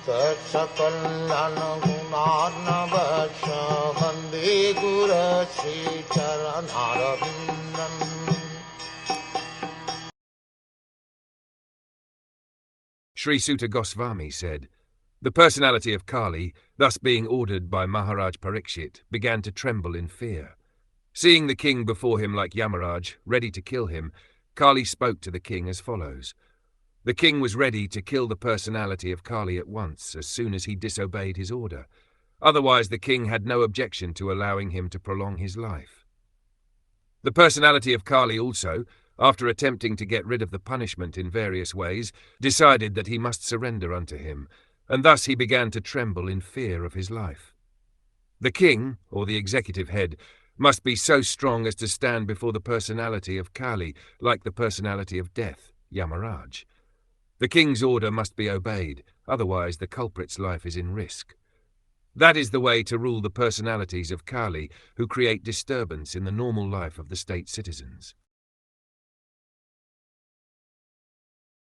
Sakal Gunarnavasha Vande Guru Sri Charanaravindan. Sri Suta Goswami said, "The personality of Kali, thus being ordered by Maharaj Parikṣit, began to tremble in fear. Seeing the king before him like Yamaraj, ready to kill him, Kali spoke to the king as follows. The king was ready to kill the personality of Kali at once, as soon as he disobeyed his order. Otherwise, the king had no objection to allowing him to prolong his life. The personality of Kali also, after attempting to get rid of the punishment in various ways, decided that he must surrender unto him, and thus he began to tremble in fear of his life. The king, or the executive head, must be so strong as to stand before the personality of Kali, like the personality of death, Yamaraj. The king's order must be obeyed, otherwise the culprit's life is in risk. That is the way to rule the personalities of Kali, who create disturbance in the normal life of the state citizens."